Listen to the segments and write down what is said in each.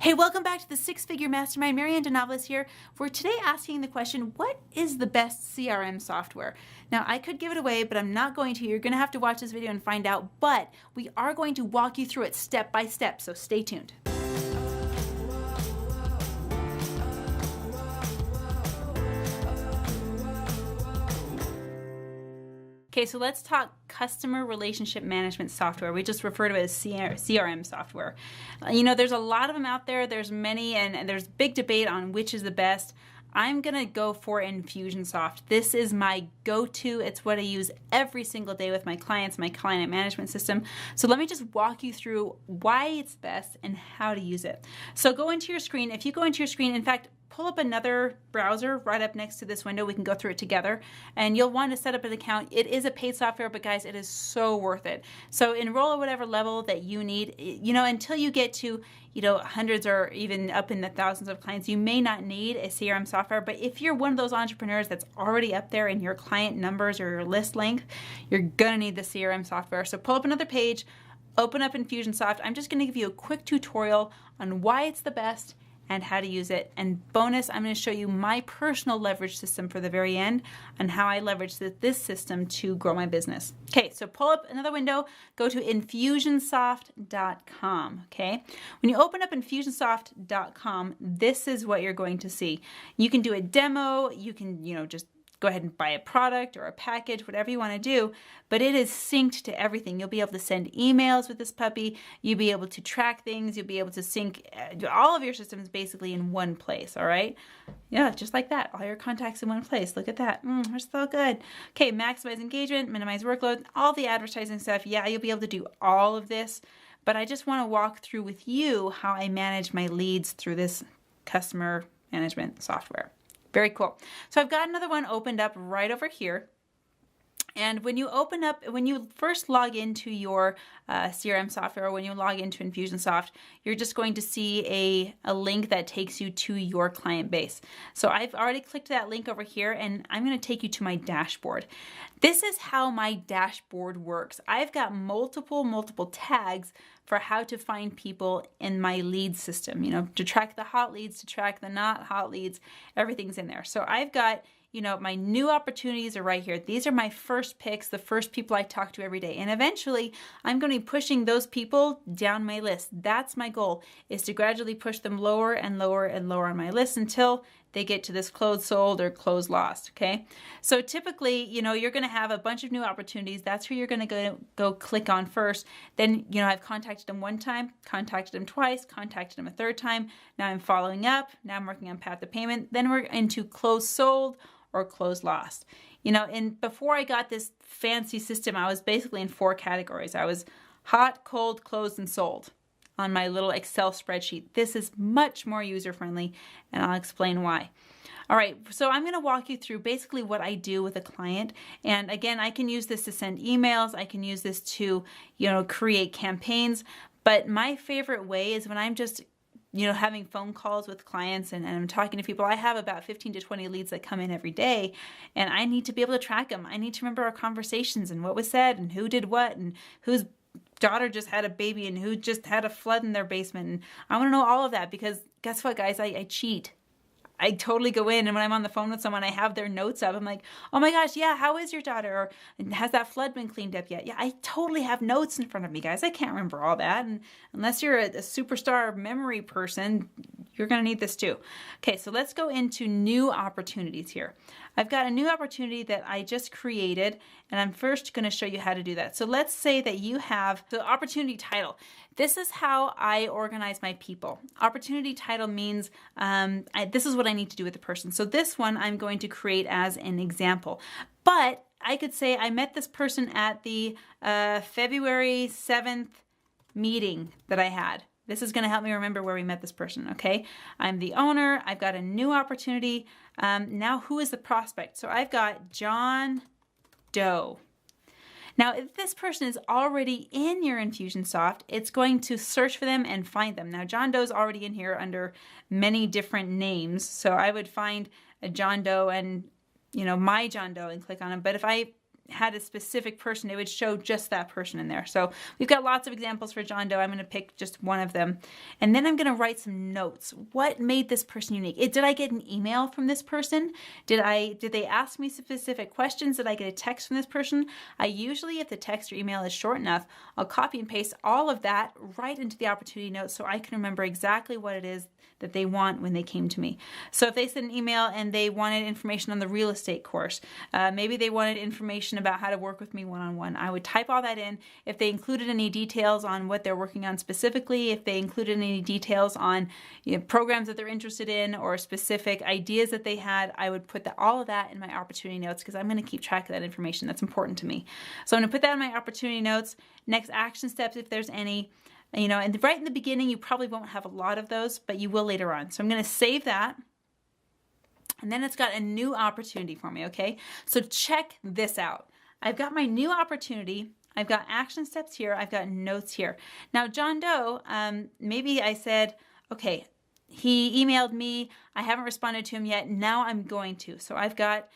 Hey, welcome back to the Six Figure Mastermind. Marianne DeNovellis here. We're today asking the question, what is the best CRM software? Now, I could give it away, but I'm not going to. You're going to have to watch this video and find out, but we are going to walk you through it step by step, so stay tuned. Okay, so let's talk customer relationship management software. We just refer to it as CRM software. You know, there's a lot of them out there. There's many, and there's big debate on which is the best. I'm going to go for Infusionsoft. This is my go-to. It's what I use every single day with my clients, my client management system. So let me just walk you through why it's best and how to use it. So go into your screen. If you go into your screen, in fact, pull up another browser right up next to this window. We can go through it together, and you'll want to set up an account. It is a paid software, but guys, it is so worth it. So enroll at whatever level that you need. You know, until you get to, you know, hundreds or even up in the thousands of clients, you may not need a CRM software. But if you're one of those entrepreneurs that's already up there in your client numbers or your list length, you're gonna need the CRM software. So pull up another page, open up Infusionsoft. I'm just gonna give you a quick tutorial on why it's the best and how to use it. And bonus, I'm going to show you my personal leverage system for the very end and how I leverage this system to grow my business. Okay, so pull up another window, go to Infusionsoft.com, okay? When you open up Infusionsoft.com, this is what you're going to see. You can do a demo, you can, you know, just go ahead and buy a product or a package, whatever you want to do, but it is synced to everything. You'll be able to send emails with this puppy. You'll be able to track things. You'll be able to sync all of your systems basically in one place, all right? Yeah, just like that. All your contacts in one place. Look at that. We're so good. Okay, maximize engagement, minimize workload, all the advertising stuff. Yeah, you'll be able to do all of this, but I just want to walk through with you how I manage my leads through this customer management software. Very cool. So I've got another one opened up right over here. And when you first log into your CRM software, or when you log into Infusionsoft, you're just going to see a link that takes you to your client base. So I've already clicked that link over here, and I'm going to take you to my dashboard. This is how my dashboard works. I've got multiple tags for how to find people in my lead system, you know, to track the hot leads, to track the not hot leads, everything's in there. So I've got, you know, my new opportunities are right here. These are my first picks, the first people I talk to every day. And eventually I'm going to be pushing those people down my list. That's my goal, is to gradually push them lower and lower and lower on my list until they get to this closed sold or closed lost, okay? So typically, you know, you're gonna have a bunch of new opportunities. That's who you're gonna go click on first. Then, you know, I've contacted them one time, contacted them twice, contacted them a third time. Now I'm following up. Now I'm working on path to payment. Then we're into closed sold or closed lost. You know, and before I got this fancy system, I was basically in 4 categories. I was hot, cold, closed, and sold on my little Excel spreadsheet. This is much more user-friendly, and I'll explain why. All right, so I'm going to walk you through basically what I do with a client. And again, I can use this to send emails. I can use this to, you know, create campaigns. But my favorite way is when I'm just, you know, having phone calls with clients and I'm talking to people. I have about 15 to 20 leads that come in every day, and I need to be able to track them. I need to remember our conversations and what was said and who did what and whose daughter just had a baby and who just had a flood in their basement. And I want to know all of that, because guess what, guys? I cheat. I totally go in, and when I'm on the phone with someone, I have their notes up. I'm like, oh my gosh, yeah, how is your daughter? Or has that flood been cleaned up yet? Yeah, I totally have notes in front of me, guys. I can't remember all that. And unless you're a superstar memory person, you're going to need this too. Okay, so let's go into new opportunities here. I've got a new opportunity that I just created, and I'm first going to show you how to do that. So let's say that you have the opportunity title. This is how I organize my people. Opportunity title means this is what I need to do with the person. So this one I'm going to create as an example. But I could say I met this person at the February 7th meeting that I had. This is going to help me remember where we met this person, okay? I'm the owner. I've got a new opportunity. Now, who is the prospect? So I've got John Doe. Now, if this person is already in your Infusionsoft, it's going to search for them and find them. Now, John Doe's already in here under many different names. So I would find a John Doe and, you know, my John Doe and click on him. But if I had a specific person, it would show just that person in there. So we've got lots of examples for John Doe. I'm going to pick just one of them. And then I'm going to write some notes. What made this person unique? Did I get an email from this person? Did they ask me specific questions? Did I get a text from this person? I usually, if the text or email is short enough, I'll copy and paste all of that right into the opportunity notes so I can remember exactly what it is that they want when they came to me. So if they sent an email and they wanted information on the real estate course, maybe they wanted information about how to work with me one-on-one, I would type all that in. If they included any details on what they're working on specifically, if they included any details on programs that they're interested in or specific ideas that they had, I would put all of that in my opportunity notes because I'm going to keep track of that information. That's important to me. So I'm going to put that in my opportunity notes. Next action steps, if there's any. And right in the beginning, you probably won't have a lot of those, but you will later on. So I'm going to save that. And then it's got a new opportunity for me, okay? So check this out. I've got my new opportunity. I've got action steps here. I've got notes here. Now, John Doe, maybe I said, okay, he emailed me. I haven't responded to him yet. Now I'm going to. So I've got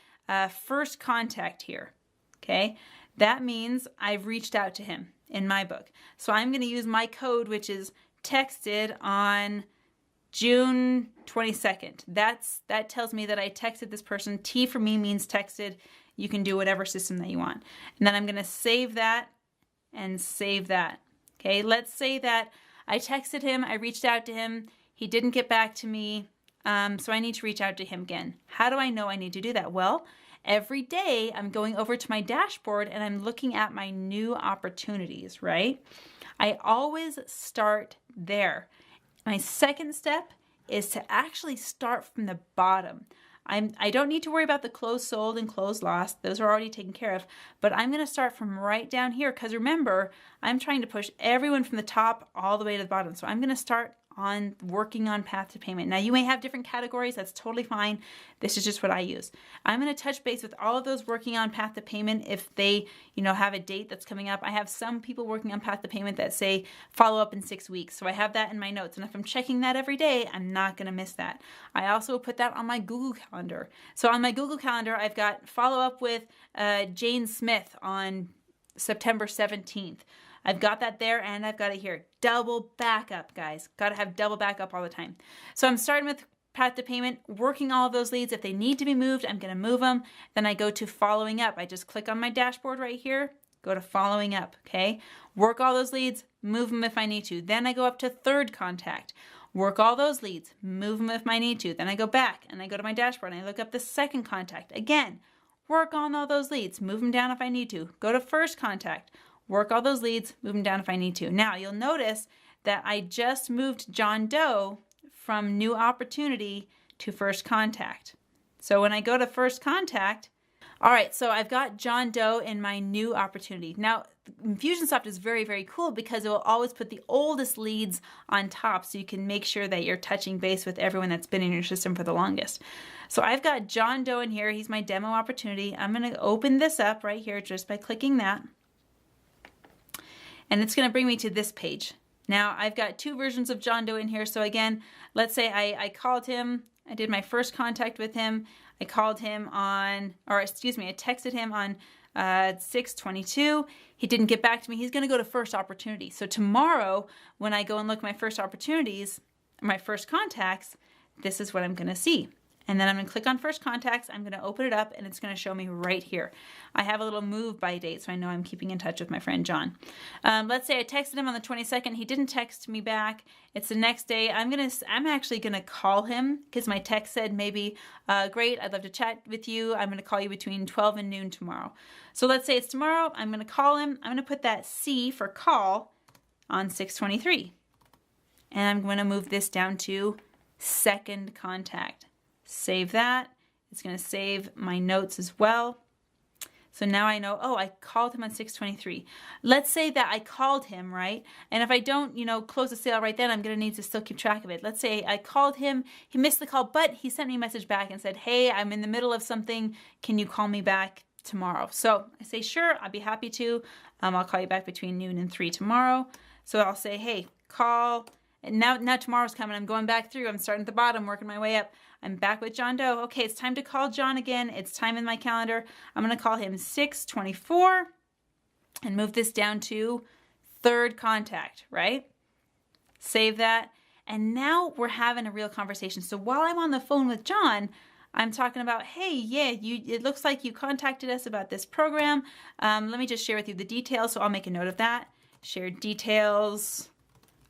first contact here, okay? That means I've reached out to him in my book. So I'm going to use my code, which is texted on June 22nd. That tells me that I texted this person. T for me means texted. You can do whatever system that you want. And then I'm going to save that and save that. Okay, let's say that I texted him, I reached out to him, he didn't get back to me, so I need to reach out to him again. How do I know I need to do that? Well, every day I'm going over to my dashboard and I'm looking at my new opportunities, right? I always start there. My second step is to actually start from the bottom. I don't need to worry about the closed sold and closed lost. Those are already taken care of. But I'm going to start from right down here because remember, I'm trying to push everyone from the top all the way to the bottom. So I'm going to start on working on path to payment. Now you may have different categories. That's totally fine. This is just what I use. I'm going to touch base with all of those working on path to payment if they, have a date that's coming up. I have some people working on path to payment that say follow up in 6 weeks. So I have that in my notes. And if I'm checking that every day, I'm not going to miss that. I also put that on my Google Calendar. So on my Google Calendar, I've got follow up with Jane Smith on September 17th. I've got that there and I've got it here. Double backup, guys. Got to have double backup all the time. So I'm starting with path to payment, working all of those leads. If they need to be moved, I'm going to move them. Then I go to following up. I just click on my dashboard right here, go to following up, okay? Work all those leads, move them if I need to. Then I go up to third contact. Work all those leads, move them if I need to. Then I go back and I go to my dashboard and I look up the second contact. Again, work on all those leads, move them down if I need to. Go to first contact. Work all those leads, move them down if I need to. Now, you'll notice that I just moved John Doe from new opportunity to first contact. So when I go to first contact, all right, so I've got John Doe in my new opportunity. Now, Infusionsoft is very, very cool because it will always put the oldest leads on top so you can make sure that you're touching base with everyone that's been in your system for the longest. So I've got John Doe in here. He's my demo opportunity. I'm going to open this up right here just by clicking that. And it's going to bring me to this page. Now, I've got two versions of John Doe in here. So again, let's say I called him. I did my first contact with him. I called him on, I texted him on 6/22. He didn't get back to me. He's going to go to first opportunity. So tomorrow, when I go and look at my first opportunities, my first contacts, this is what I'm going to see. And then I'm going to click on first contacts. I'm going to open it up and it's going to show me right here. I have a little move by date, so I know I'm keeping in touch with my friend John. Let's say I texted him on the 22nd. He didn't text me back. It's the next day. I'm actually going to call him because my text said maybe, great, I'd love to chat with you. I'm going to call you between 12 and noon tomorrow. So let's say it's tomorrow. I'm going to call him. I'm going to put that C for call on 6/23. And I'm going to move this down to second contact. Save that. It's going to save my notes as well. So now I know, I called him on 6/23. Let's say that I called him, right? And if I don't, close the sale right then, I'm going to need to still keep track of it. Let's say I called him, he missed the call, but he sent me a message back and said, hey, I'm in the middle of something. Can you call me back tomorrow? So I say, sure, I'll be happy to. I'll call you back between noon and 3 tomorrow. So I'll say, hey, call. Now tomorrow's coming. I'm going back through. I'm starting at the bottom, working my way up. I'm back with John Doe. Okay, it's time to call John again. It's time in my calendar. I'm going to call him 6/24 and move this down to third contact, right? Save that. And now we're having a real conversation. So while I'm on the phone with John, I'm talking about, hey, yeah, it looks like you contacted us about this program. Let me just share with you the details. So I'll make a note of that. Share details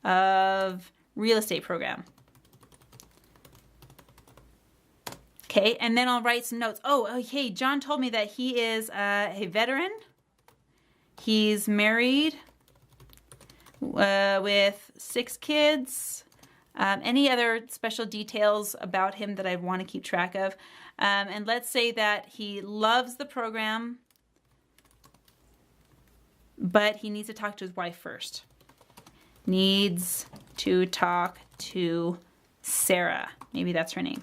of real estate program. Okay, and then I'll write some notes. Oh, hey, John told me that he is a veteran. He's married with 6 kids. Any other special details about him that I want to keep track of. And let's say that he loves the program, but he needs to talk to his wife first. Needs to talk to Sarah. Maybe that's her name.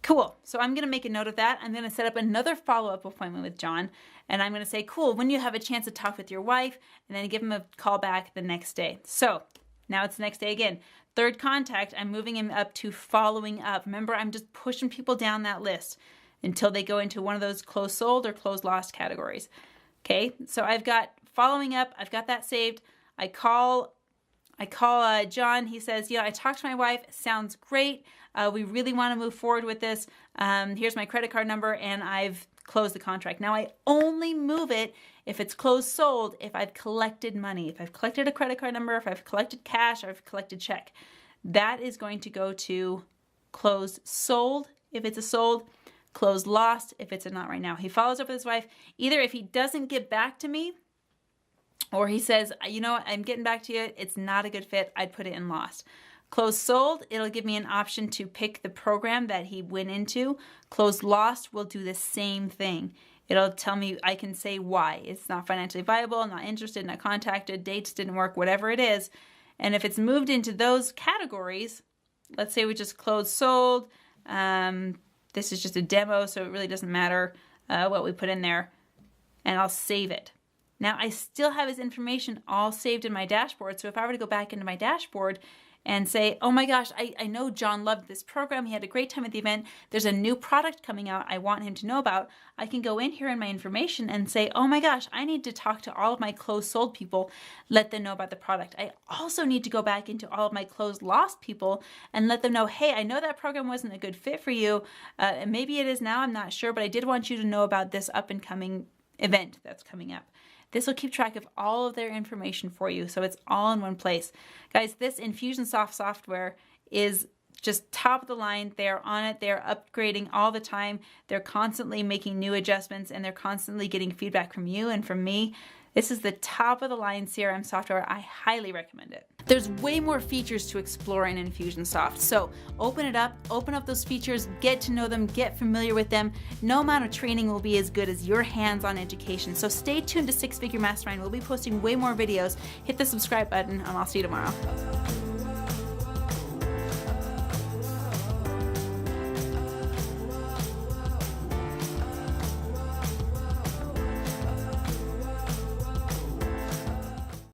Cool. So I'm going to make a note of that. I'm going to set up another follow-up appointment with John. And I'm going to say, cool, when you have a chance to talk with your wife, and then give him a call back the next day. So now it's the next day again. Third contact, I'm moving him up to following up. Remember, I'm just pushing people down that list until they go into one of those closed sold or closed lost categories. Okay, so I've got following up. I've got that saved. I call John. He says, yeah, I talked to my wife. Sounds great. We really want to move forward with this. Here's my credit card number, and I've closed the contract. Now, I only move it if it's closed sold, if I've collected money, if I've collected a credit card number, if I've collected cash, or I've collected check. That is going to go to closed sold if it's a sold, closed lost if it's a not right now. He follows up with his wife. Either if he doesn't get back to me, or he says, you know what, I'm getting back to you, it's not a good fit, I'd put it in lost. Closed sold, it'll give me an option to pick the program that he went into. Closed lost will do the same thing. It'll tell me, I can say why. It's not financially viable, not interested, not contacted, dates didn't work, whatever it is. And if it's moved into those categories, let's say we just closed sold. This is just a demo, so it really doesn't matter what we put in there. And I'll save it. Now I still have his information all saved in my dashboard. So if I were to go back into my dashboard and say, oh my gosh, I know John loved this program. He had a great time at the event. There's a new product coming out I want him to know about. I can go in here in my information and say, oh my gosh, I need to talk to all of my closed sold people, let them know about the product. I also need to go back into all of my closed lost people and let them know, hey, I know that program wasn't a good fit for you. And maybe it is now, I'm not sure, but I did want you to know about this up and coming event that's coming up. This will keep track of all of their information for you, so it's all in one place. Guys, this Infusionsoft software is just top of the line. They're on it. They're upgrading all the time. They're constantly making new adjustments, and they're constantly getting feedback from you and from me. This is the top of the line CRM software. I highly recommend it. There's way more features to explore in Infusionsoft. So open it up, open up those features, get to know them, get familiar with them. No amount of training will be as good as your hands-on education. So stay tuned to Six Figure Mastermind. We'll be posting way more videos. Hit the subscribe button, and I'll see you tomorrow.